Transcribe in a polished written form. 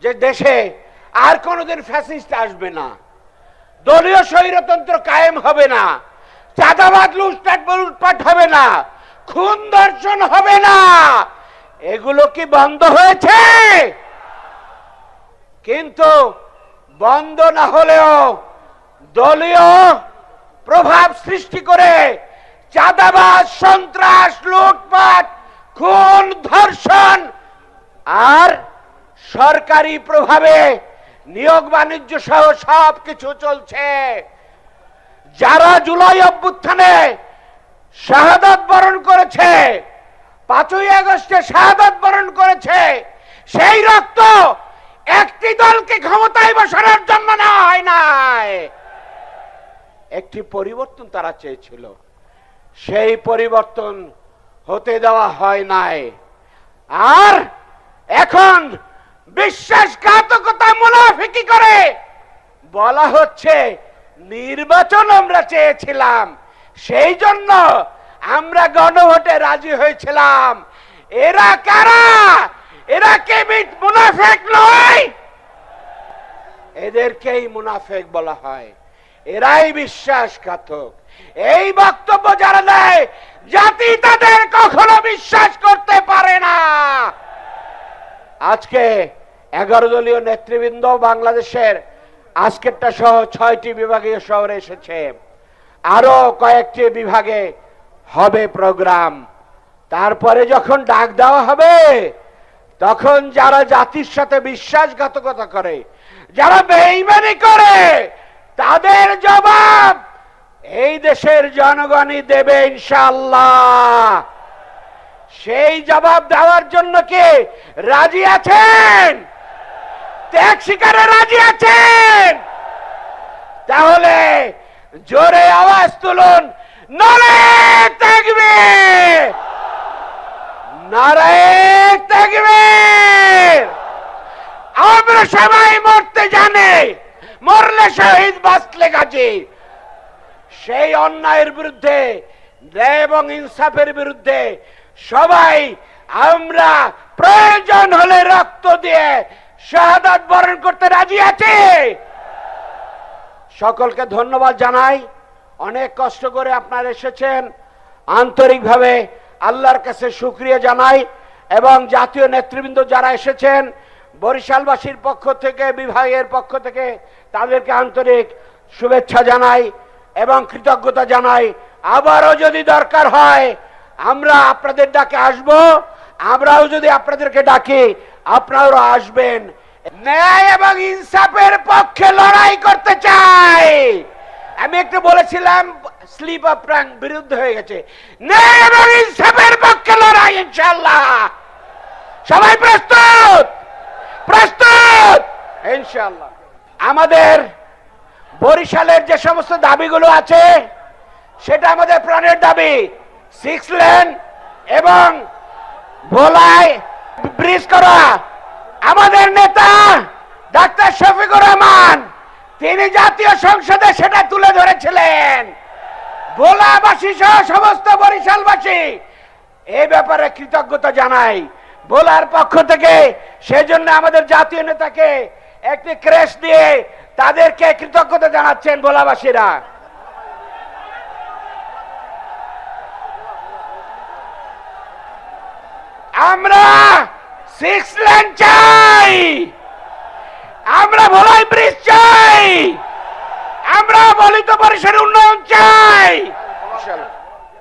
যে দেশে আর কোনোদিন ফ্যাসিস্ট আসবে না, দলীয় স্বৈরতন্ত্র কায়েম হবে না, চাঁদাবাদ লুটপাট হবে না, খুন ধর্ষণ হবে না। এগুলো কি বন্ধ হয়েছে? কিন্তু বন্ধ না হলেও দলীয় প্রভাব সৃষ্টি করে চাঁদাবাজ, সন্ত্রাস, লুটপাট, খুন, ধর্ষণ আর সরকারি প্রভাবে নিয়োগ বাণিজ্য সহ সবকিছু চলছে। যারা জুলাই অভ্যুত্থানে শাহাদাত বরণ করেছে, 5ই আগস্টে শাহাদাত বরণ করেছে, সেই রক্ত একটি দলকে ক্ষমতায় বসানোর জন্য নেওয়া হয় নাই। একটি পরিবর্তন তারা চেয়েছিল, সেই পরিবর্তন হতে দেওয়া হয় নাই। আর এখন বিশ্বাসঘাতকতা, মুনাফিকি করে বলা হচ্ছে নির্বাচন আমরা চেয়েছিলাম, সেই জন্য আমরা গণভোটে রাজি হয়েছিলাম। এরা কারা? এরা কি মুনাফিক নয়? এদেরকেই মুনাফিক বলা হয়, এরাই বিশ্বাসঘাতক। এই বক্তব্য যারা দেয়, জাতি তাদের কখনো বিশ্বাস করতে পারে না। আজকে 11 দলীয় নেতৃবৃন্দ বাংলাদেশের আজকেরটা সহ 6টি বিভাগীয় শহরে এসেছে, আরো কয়েকটি বিভাগে হবে প্রোগ্রাম। তারপরে যখন ডাক দেওয়া হবে, তখন যারা জাতির সাথে বিশ্বাসঘাতকতা করে, যারা বেঈমানি করে, তাদের জবাব এই দেশের জনগণই দেবে ইনশাআল্লাহ। সেই জবাব দেওয়ার জন্য কি রাজি আছেন? ত্যাগ স্বীকারে রাজি আছেন? তাহলে জোরে আওয়াজ তুলুন, নারায়ে তাকবীর, নারায়ে তাকবীর। আমরা সবাই মরতে জানি, মরলে শহীদ, বাঁচলে গাজী। সেই অন্যায়ের বিরুদ্ধে, ন্যায় এবং ইনসাফের বিরুদ্ধে সবাই আমরা প্রয়োজন হলে রক্ত দিয়ে শাহাদাত বরণ করতে রাজি আছি। সকলকে ধন্যবাদ জানাই, অনেক কষ্ট করে আপনারা এসেছেন, আন্তরিকভাবে আল্লাহর কাছে শুকরিয়া জানাই। এবং জাতীয় নেতৃবৃন্দ যারা এসেছেন, বরিশালবাসীর পক্ষ থেকে, বিভাগের পক্ষ থেকে তাদেরকে আন্তরিক শুভেচ্ছা জানাই এবং কৃতজ্ঞতা জানাই। আবারও যদি দরকার হয় আমরা আপনাদের ডাকে আসব, আমরাও যদি আপনাদেরকে ডাকি আপনারাও আসবেন। ন্যায় এবং ইনসাফের পক্ষে লড়াই করতে চাই। আমি একটু বলেছিলাম স্লিপ অফ টাং বিরুদ্ধে হয়ে গেছে। ন্যায় এবং ইনসাফের পক্ষে লড়াই ইনশাআল্লাহ। সবাই প্রস্তুত? প্রস্তুত ইনশাআল্লাহ। আমাদের বরিশালের যে সমস্ত দাবিগুলো আছে, সেটা আমাদের প্রাণের দাবি। 6 লেন এবং ভোলায় ব্রিজ করা। আমাদের নেতা ডাক্তার শফিকুর রহমান, তিনি জাতীয় সংসদে সেটা তুলে ধরেছিলেন। ভোলাবাসী সহ সমস্ত বরিশালবাসী এই ব্যাপারে কৃতজ্ঞতা জানাই ভোলার পক্ষ থেকে। সেজন্য আমাদের জাতীয় নেতাকে একটি ক্রেস্ট দিয়ে তাদেরকে কৃতজ্ঞতা জানাচ্ছেন ভোলাবাসীরা। আমরা 6 লেন চাই, আমরা ভোলাই ব্রিজ চাই, আমরা বলিত পরিসরের উন্নয়ন চাই।